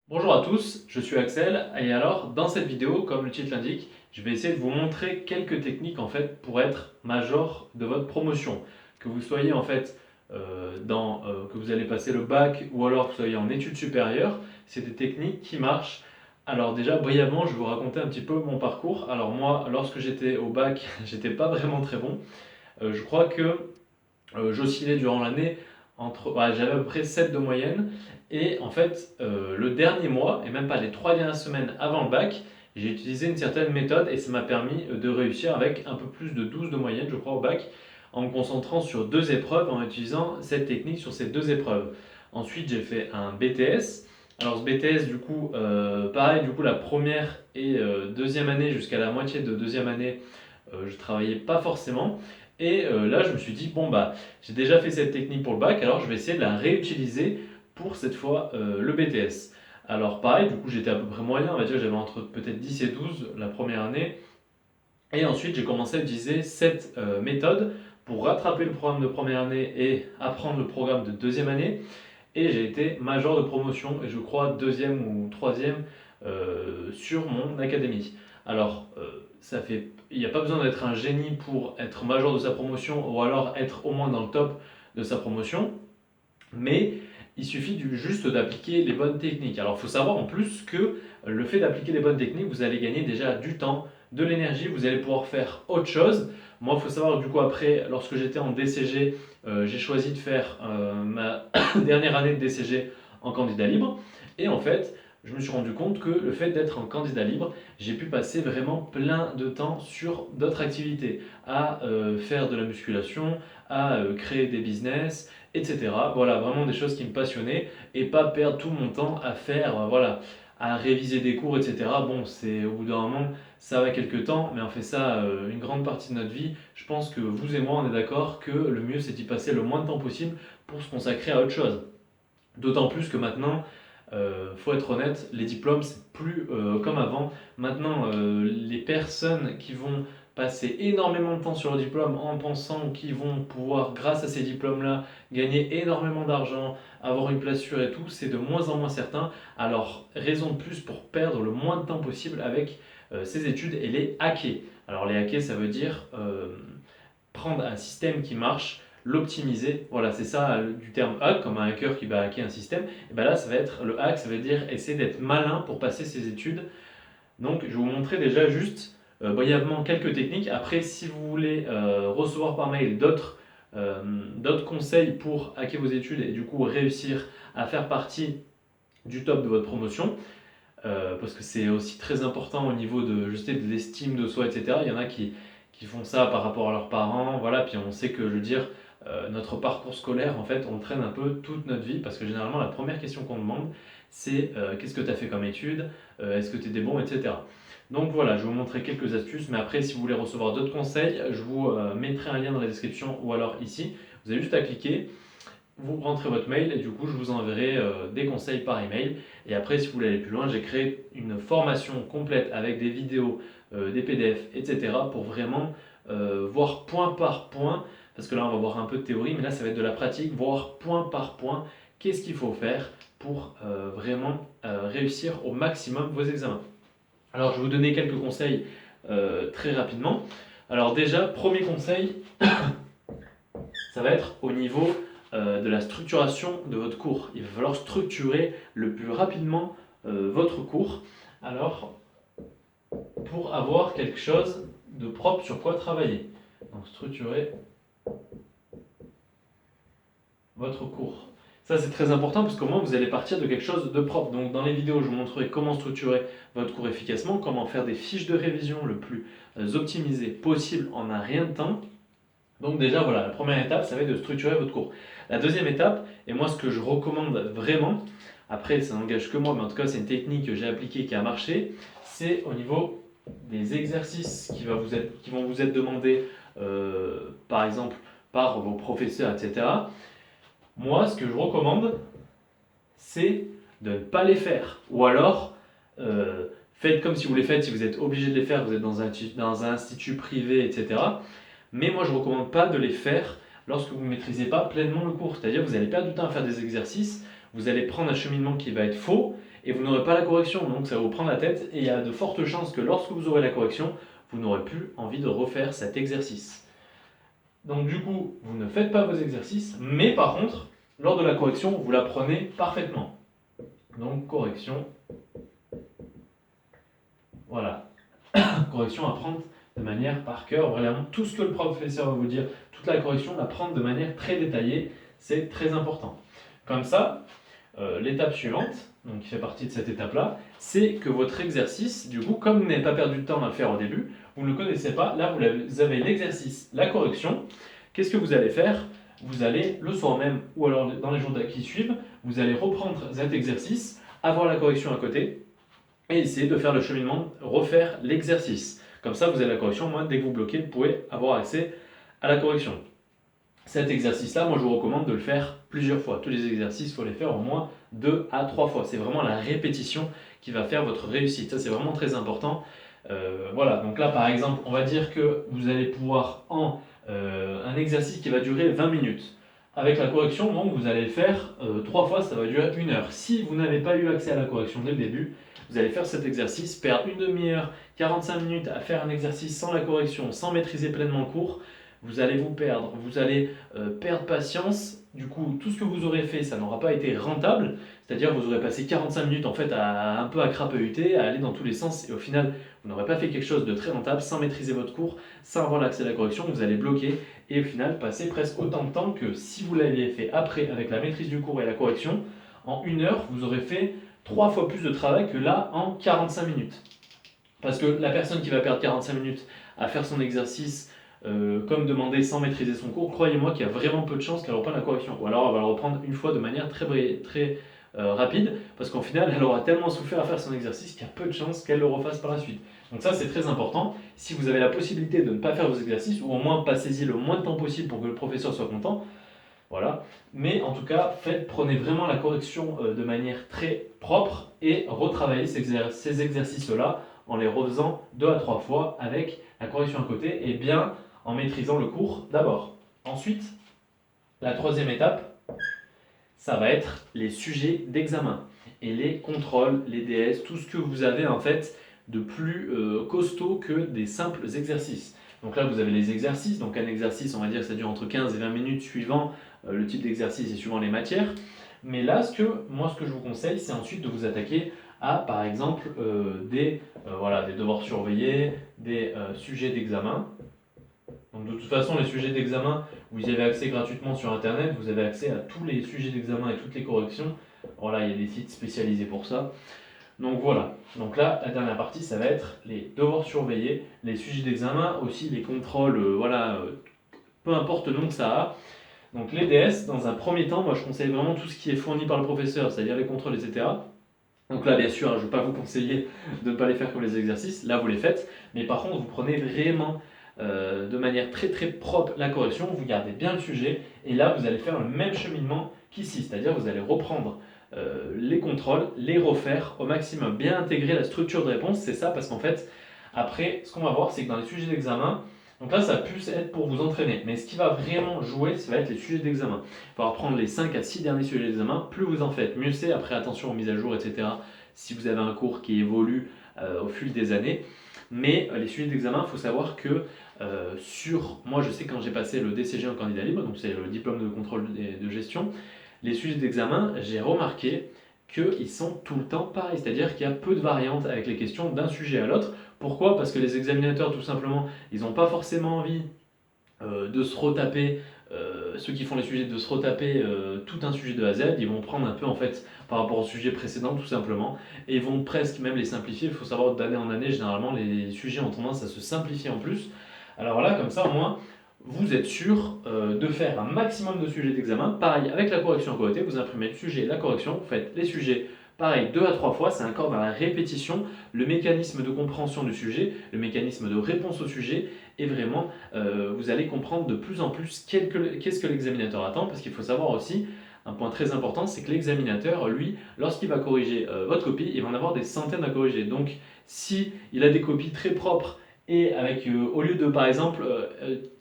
Bonjour à tous, je suis Axel et alors dans cette vidéo, comme le titre l'indique, je vais essayer de vous montrer quelques techniques en fait pour être major de votre promotion. Que vous soyez en fait que vous allez passer le bac ou alors que vous soyez en études supérieures, c'est des techniques qui marchent. Alors déjà brièvement, je vais vous raconter un petit peu mon parcours. Alors moi, lorsque j'étais au bac, j'étais pas vraiment très bon. Je crois que j'oscillais durant l'année entre, ouais, j'avais à peu près 7 de moyenne. Et en fait, le dernier mois, et même pas les 3 dernières semaines avant le bac, j'ai utilisé une certaine méthode et ça m'a permis de réussir avec un peu plus de 12 de moyenne, je crois, au bac, en me concentrant sur deux épreuves, en utilisant cette technique sur ces deux épreuves. Ensuite, j'ai fait un BTS. Alors ce BTS, du coup, pareil, du coup, la première et deuxième année jusqu'à la moitié de deuxième année, je travaillais pas forcément. Et là, je me suis dit, bon, bah, j'ai déjà fait cette technique pour le bac, alors je vais essayer de la réutiliser pour cette fois le BTS. Alors, pareil, du coup, j'étais à peu près moyen, on va dire, j'avais entre peut-être 10 et 12 la première année. Et ensuite, j'ai commencé à utiliser cette méthode pour rattraper le programme de première année et apprendre le programme de deuxième année. Et j'ai été major de promotion, et je crois deuxième ou troisième sur mon académie. Alors, il n'y a pas besoin d'être un génie pour être major de sa promotion, ou alors être au moins dans le top de sa promotion, mais il suffit juste d'appliquer les bonnes techniques. Alors il faut savoir en plus que le fait d'appliquer les bonnes techniques, vous allez gagner déjà du temps, de l'énergie, vous allez pouvoir faire autre chose. Moi, il faut savoir, du coup, après, lorsque j'étais en DCG, j'ai choisi de faire ma dernière année de DCG en candidat libre. Et en fait, je me suis rendu compte que le fait d'être en candidat libre, j'ai pu passer vraiment plein de temps sur d'autres activités, à faire de la musculation, à créer des business, etc. Voilà, vraiment des choses qui me passionnaient et pas perdre tout mon temps à faire, voilà, à réviser des cours, etc. Bon, c'est au bout d'un moment, ça va quelques temps, mais on fait ça une grande partie de notre vie. Je pense que vous et moi, on est d'accord que le mieux, c'est d'y passer le moins de temps possible pour se consacrer à autre chose. D'autant plus que maintenant, faut être honnête, les diplômes, c'est plus comme avant. Maintenant, les personnes qui vont passer énormément de temps sur le diplôme en pensant qu'ils vont pouvoir, grâce à ces diplômes-là, gagner énormément d'argent, avoir une place sûre et tout, c'est de moins en moins certain. Alors, raison de plus pour perdre le moins de temps possible avec ces études et les hacker. Alors, les hacker, ça veut dire prendre un système qui marche, l'optimiser. Voilà, c'est ça du terme hack, comme un hacker qui va hacker un système. Et ben là, ça va être le hack, ça veut dire essayer d'être malin pour passer ses études. Donc, je vais vous montrer déjà juste brièvement quelques techniques. Après, si vous voulez recevoir par mail d'autres conseils pour hacker vos études et du coup réussir à faire partie du top de votre promotion, parce que c'est aussi très important au niveau de, je sais, de l'estime de soi, etc. Il y en a qui font ça par rapport à leurs parents, voilà, puis on sait que, je veux dire, notre parcours scolaire, en fait, on le traîne un peu toute notre vie, parce que généralement, la première question qu'on demande, c'est qu'est-ce que tu as fait comme étude, est-ce que tu étais bon, etc. Donc voilà, je vais vous montrer quelques astuces, mais après, si vous voulez recevoir d'autres conseils, je vous mettrai un lien dans la description ou alors ici. Vous avez juste à cliquer, vous rentrez votre mail et du coup je vous enverrai des conseils par email. Et après, si vous voulez aller plus loin, j'ai créé une formation complète avec des vidéos, des PDF, etc. pour vraiment voir point par point, parce que là on va voir un peu de théorie, mais là ça va être de la pratique, voir point par point qu'est-ce qu'il faut faire pour vraiment réussir au maximum vos examens. Alors je vais vous donner quelques conseils très rapidement. Alors déjà, premier conseil, ça va être au niveau de la structuration de votre cours. Il va falloir structurer le plus rapidement votre cours. Alors, pour avoir quelque chose de propre sur quoi travailler. Donc, structurer votre cours. Ça, c'est très important parce qu'au moins, vous allez partir de quelque chose de propre. Donc, dans les vidéos, je vous montrerai comment structurer votre cours efficacement, comment faire des fiches de révision le plus optimisées possible en un rien de temps. Donc déjà, voilà, la première étape, ça va être de structurer votre cours. La deuxième étape, et moi ce que je recommande vraiment, après ça n'engage que moi, mais en tout cas c'est une technique que j'ai appliquée qui a marché, c'est au niveau des exercices qui vont vous être demandés, par exemple, par vos professeurs, etc. Moi, ce que je recommande, c'est de ne pas les faire. Ou alors, faites comme si vous les faites, si vous êtes obligé de les faire, vous êtes dans un institut privé, etc. Mais moi, je ne recommande pas de les faire lorsque vous ne maîtrisez pas pleinement le cours. C'est-à-dire que vous allez perdre du temps à faire des exercices, vous allez prendre un cheminement qui va être faux, et vous n'aurez pas la correction, donc ça va vous prendre la tête, et il y a de fortes chances que lorsque vous aurez la correction, vous n'aurez plus envie de refaire cet exercice. Donc du coup, vous ne faites pas vos exercices, mais par contre, lors de la correction, vous la prenez parfaitement. Donc correction, voilà, correction à prendre de manière par cœur, vraiment tout ce que le professeur va vous dire, toute la correction, la prendre de manière très détaillée, c'est très important. Comme ça, l'étape suivante, donc qui fait partie de cette étape-là, c'est que votre exercice, du coup, comme vous n'avez pas perdu de temps à le faire au début, vous ne le connaissez pas, là vous avez l'exercice, la correction. Qu'est-ce que vous allez faire? Vous allez, le soir même, ou alors dans les jours qui suivent, vous allez reprendre cet exercice, avoir la correction à côté, et essayer de faire le cheminement, refaire l'exercice. Comme ça, vous avez la correction, moi, dès que vous bloquez, vous pouvez avoir accès à la correction. Cet exercice-là, moi je vous recommande de le faire plusieurs fois. Tous les exercices, il faut les faire au moins 2 à 3 fois. C'est vraiment la répétition qui va faire votre réussite. Ça, c'est vraiment très important. Voilà, donc là par exemple, on va dire que vous allez pouvoir un exercice qui va durer 20 minutes. Avec la correction, donc, vous allez le faire 3 fois, ça va durer 1 heure. Si vous n'avez pas eu accès à la correction dès le début, vous allez faire cet exercice, perdre une demi-heure, 45 minutes à faire un exercice sans la correction, sans maîtriser pleinement le cours. Vous allez vous perdre, vous allez perdre patience. Du coup, tout ce que vous aurez fait, ça n'aura pas été rentable. C'est-à-dire, vous aurez passé 45 minutes en fait un peu à crapahuter, à aller dans tous les sens, et au final, vous n'aurez pas fait quelque chose de très rentable sans maîtriser votre cours, sans avoir l'accès à la correction. Vous allez bloquer et au final passer presque autant de temps que si vous l'aviez fait après avec la maîtrise du cours et la correction. En 1 heure, vous aurez fait 3 fois plus de travail que là en 45 minutes. Parce que la personne qui va perdre 45 minutes à faire son exercice comme demandé sans maîtriser son cours, croyez-moi qu'il y a vraiment peu de chances qu'elle reprenne la correction. Ou alors elle va le reprendre une fois de manière très rapide, parce qu'en final elle aura tellement souffert à faire son exercice qu'il y a peu de chances qu'elle le refasse par la suite. Donc ça c'est très important. Si vous avez la possibilité de ne pas faire vos exercices, ou au moins passez-y le moins de temps possible pour que le professeur soit content, voilà. Mais en tout cas, prenez vraiment la correction de manière très propre et retravaillez ces exercices-là en les refaisant 2 à 3 fois avec la correction à côté et bien en maîtrisant le cours d'abord. Ensuite, la troisième étape, ça va être les sujets d'examen et les contrôles, les DS, tout ce que vous avez en fait de plus costaud que des simples exercices. Donc là, vous avez les exercices. Donc un exercice, on va dire que ça dure entre 15 et 20 minutes suivant le type d'exercice et suivant les matières. Mais là, ce que je vous conseille, c'est ensuite de vous attaquer à, par exemple, des devoirs surveillés, des sujets d'examen. Donc de toute façon, les sujets d'examen, vous y avez accès gratuitement sur Internet, vous avez accès à tous les sujets d'examen et toutes les corrections. Voilà, il y a des sites spécialisés pour ça. Donc voilà, donc là, la dernière partie, ça va être les devoirs surveillés, les sujets d'examen, aussi les contrôles, peu importe le nom que ça a. Donc les DS, dans un premier temps, moi je conseille vraiment tout ce qui est fourni par le professeur, c'est-à-dire les contrôles, etc. Donc là, bien sûr, je ne vais pas vous conseiller de ne pas les faire comme les exercices, là vous les faites, mais par contre, vous prenez vraiment de manière très propre la correction, vous gardez bien le sujet, et là vous allez faire le même cheminement qu'ici, c'est-à-dire vous allez reprendre les contrôles, les refaire au maximum, bien intégrer la structure de réponse, c'est ça, parce qu'en fait, après, ce qu'on va voir, c'est que dans les sujets d'examen, donc là, ça va plus être pour vous entraîner, mais ce qui va vraiment jouer, ça va être les sujets d'examen. Il va falloir prendre les 5 à 6 derniers sujets d'examen, plus vous en faites, mieux c'est, après attention aux mises à jour, etc., si vous avez un cours qui évolue au fil des années. Mais les sujets d'examen, il faut savoir que moi je sais quand j'ai passé le DCG en candidat libre, donc c'est le diplôme de contrôle de gestion, les sujets d'examen, j'ai remarqué qu'ils sont tout le temps pareils, c'est-à-dire qu'il y a peu de variantes avec les questions d'un sujet à l'autre. Pourquoi? Parce que les examinateurs, tout simplement, ils n'ont pas forcément envie de se retaper, ceux qui font les sujets, de se retaper tout un sujet de A à Z. Ils vont prendre un peu en fait par rapport au sujet précédent tout simplement, et ils vont presque même les simplifier. Il faut savoir d'année en année, généralement, les sujets ont tendance à se simplifier en plus. Alors là, comme ça, au moins, vous êtes sûr de faire un maximum de sujets d'examen. Pareil, avec la correction à côté, vous imprimez le sujet et la correction, vous faites les sujets pareil 2 à 3 fois, c'est encore dans la répétition, le mécanisme de compréhension du sujet, le mécanisme de réponse au sujet, et vraiment, vous allez comprendre de plus en plus qu'est-ce que l'examinateur attend, parce qu'il faut savoir aussi, un point très important, c'est que l'examinateur, lui, lorsqu'il va corriger votre copie, il va en avoir des centaines à corriger. Donc, si il a des copies très propres, et avec, au lieu de, par exemple,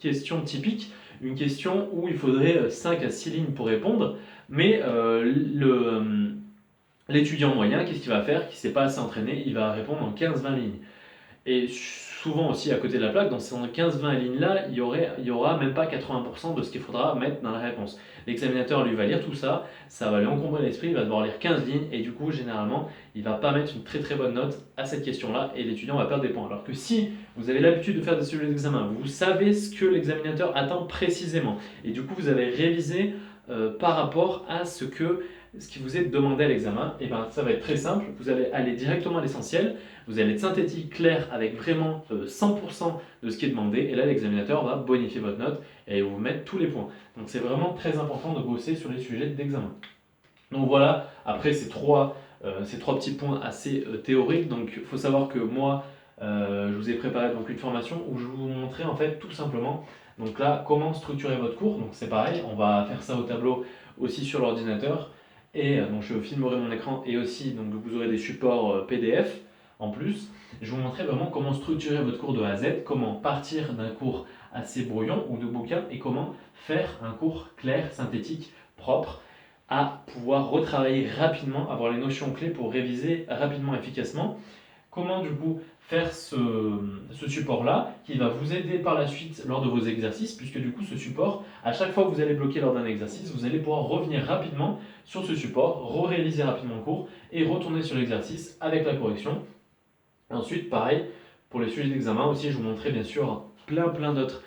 question typique, une question où il faudrait 5 à 6 lignes pour répondre, mais L'étudiant moyen, qu'est-ce qu'il va faire, qui ne s'est pas assez entraîné? Il va répondre en 15-20 lignes. Et souvent aussi à côté de la plaque, dans ces 15-20 lignes-là, il y aura même pas 80% de ce qu'il faudra mettre dans la réponse. L'examinateur, lui, va lire tout ça, ça va lui encombrer l'esprit, il va devoir lire 15 lignes, et du coup, généralement, il va pas mettre une très très bonne note à cette question-là, et l'étudiant va perdre des points. Alors que si vous avez l'habitude de faire des sujets d'examen, vous savez ce que l'examinateur attend précisément, et du coup, vous avez révisé par rapport à ce qui vous est demandé à l'examen, et ben ça va être très simple, vous allez aller directement à l'essentiel, vous allez être synthétique, clair, avec vraiment 100% de ce qui est demandé, et là l'examinateur va bonifier votre note et vous mettre tous les points. Donc c'est vraiment très important de bosser sur les sujets d'examen. Donc voilà, après ces trois petits points assez théoriques, donc il faut savoir que moi, je vous ai préparé donc une formation où je vais vous montrer en fait tout simplement, donc là, comment structurer votre cours. Donc c'est pareil, on va faire ça au tableau aussi sur l'ordinateur, et donc je filmerai mon écran, et aussi donc vous aurez des supports PDF en plus. Je vais vous montrer vraiment comment structurer votre cours de A à Z, comment partir d'un cours assez brouillon ou de bouquin, et comment faire un cours clair, synthétique, propre, à pouvoir retravailler rapidement, avoir les notions clés pour réviser rapidement, efficacement. Comment du coup faire ce support-là qui va vous aider par la suite lors de vos exercices, puisque du coup ce support, à chaque fois que vous allez bloquer lors d'un exercice, vous allez pouvoir revenir rapidement sur ce support, réaliser rapidement le cours et retourner sur l'exercice avec la correction. Ensuite, pareil, pour les sujets d'examen aussi, je vous montrerai bien sûr plein d'autres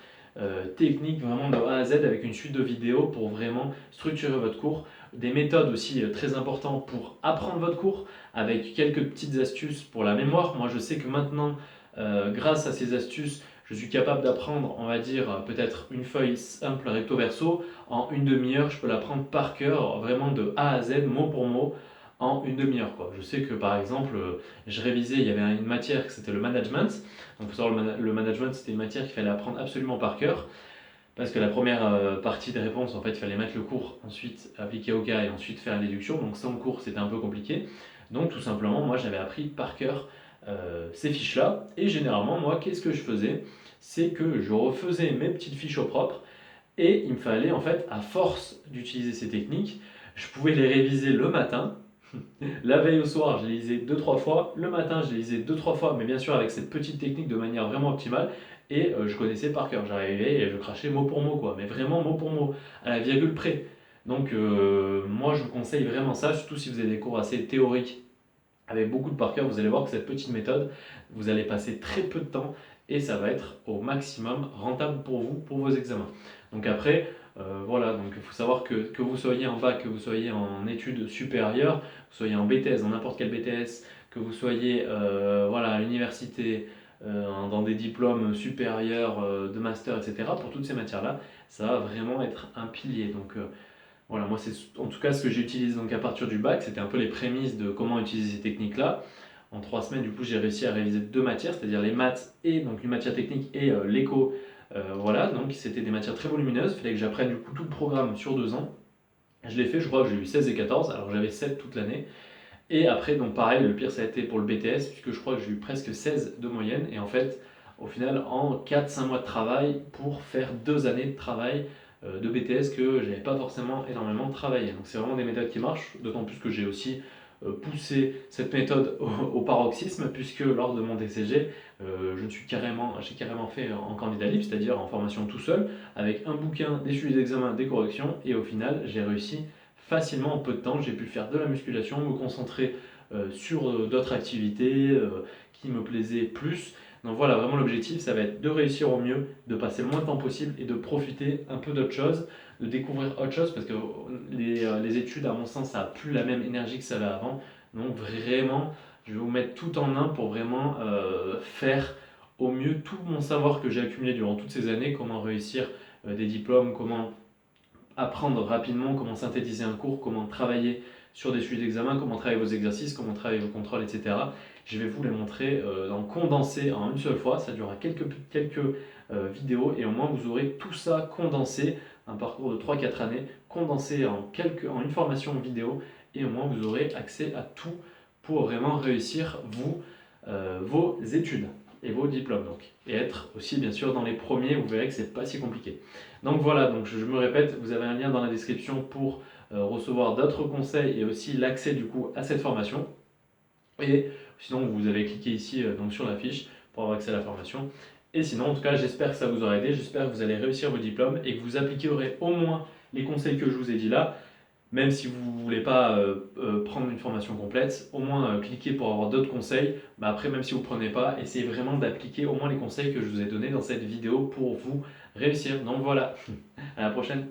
techniques vraiment de A à Z avec une suite de vidéos pour vraiment structurer votre cours. Des méthodes aussi très importantes pour apprendre votre cours avec quelques petites astuces pour la mémoire. Moi, je sais que maintenant, grâce à ces astuces, je suis capable d'apprendre, on va dire, peut-être une feuille simple recto verso. En une demi-heure, je peux l'apprendre par cœur, vraiment de A à Z, mot pour mot, en une demi-heure. Je sais que par exemple, je révisais, il y avait une matière qui c'était le management. Donc, il faut savoir, le management, c'était une matière qu'il fallait apprendre absolument par cœur. Parce que la première partie des réponses, en fait, il fallait mettre le cours, ensuite appliquer au cas et ensuite faire la déduction. Donc sans le cours, c'était un peu compliqué. Donc tout simplement, moi, j'avais appris par cœur ces fiches-là. Et généralement, moi, qu'est-ce que je faisais? C'est que je refaisais mes petites fiches au propre. Et il me fallait, en fait, à force d'utiliser ces techniques, je pouvais les réviser le matin. La veille au soir, je les lisais 2-3 fois. Le matin, je les lisais 2-3 fois, mais bien sûr avec cette petite technique de manière vraiment optimale. Et je connaissais par cœur. J'arrivais et je crachais mot pour mot, quoi. Mais vraiment mot pour mot, à la virgule près. Donc moi, je vous conseille vraiment ça, surtout si vous avez des cours assez théoriques avec beaucoup de par cœur. Vous allez voir que cette petite méthode, vous allez passer très peu de temps et ça va être au maximum rentable pour vous, pour vos examens. Donc après, voilà, donc il faut savoir que vous soyez en bac, que vous soyez en études supérieures, que vous soyez en BTS, dans n'importe quel BTS, que vous soyez voilà, à l'université, dans des diplômes supérieurs de master, etc. Pour toutes ces matières-là, ça va vraiment être un pilier. Donc voilà, moi c'est en tout cas ce que j'utilise donc à partir du bac, c'était un peu les prémices de comment utiliser ces techniques-là. En 3 semaines, du coup, j'ai réussi à réviser 2 matières, c'est-à-dire les maths et donc une matière technique et l'éco. Voilà, donc c'était des matières très volumineuses, il fallait que j'apprenne du coup tout le programme sur 2 ans. Je l'ai fait, je crois que j'ai eu 16 et 14, alors j'avais 7 toute l'année. Et après, donc pareil, le pire ça a été pour le BTS, puisque je crois que j'ai eu presque 16 de moyenne. Et en fait, au final, en 4-5 mois de travail pour faire 2 années de travail de BTS que j'avais pas forcément énormément travaillé. Donc c'est vraiment des méthodes qui marchent, d'autant plus que j'ai aussi poussé cette méthode au paroxysme, puisque lors de mon DCG, j'ai carrément fait en candidat libre, c'est-à-dire en formation tout seul, avec un bouquin, des sujets d'examen, des corrections, et au final, j'ai réussi facilement en peu de temps. J'ai pu faire de la musculation, me concentrer sur d'autres activités qui me plaisaient plus. Donc voilà, vraiment l'objectif, ça va être de réussir au mieux, de passer le moins de temps possible et de profiter un peu d'autre chose, de découvrir autre chose, parce que les études, à mon sens, ça n'a plus la même énergie que ça avait avant. Donc vraiment, je vais vous mettre tout en un pour vraiment faire au mieux tout mon savoir que j'ai accumulé durant toutes ces années, comment réussir des diplômes, comment apprendre rapidement, comment synthétiser un cours, comment travailler sur des sujets d'examen, comment travailler vos exercices, comment travailler vos contrôles, etc. Je vais vous les montrer en condensé en une seule fois. Ça durera quelques vidéos et au moins vous aurez tout ça condensé, un parcours de 3-4 années condensé en une formation vidéo, et au moins vous aurez accès à tout pour vraiment réussir vos études et vos diplômes donc. Et être aussi bien sûr dans les premiers, vous verrez que c'est pas si compliqué. Donc voilà, donc je me répète, vous avez un lien dans la description pour recevoir d'autres conseils et aussi l'accès du coup à cette formation. Et sinon, vous avez cliqué ici donc sur la fiche pour avoir accès à la formation. Et sinon, en tout cas, j'espère que ça vous aura aidé. J'espère que vous allez réussir vos diplômes et que vous appliquerez au moins les conseils que je vous ai dit là. Même si vous ne voulez pas prendre une formation complète, au moins cliquez pour avoir d'autres conseils. Mais après, même si vous ne prenez pas, essayez vraiment d'appliquer au moins les conseils que je vous ai donnés dans cette vidéo pour vous réussir. Donc voilà, à la prochaine.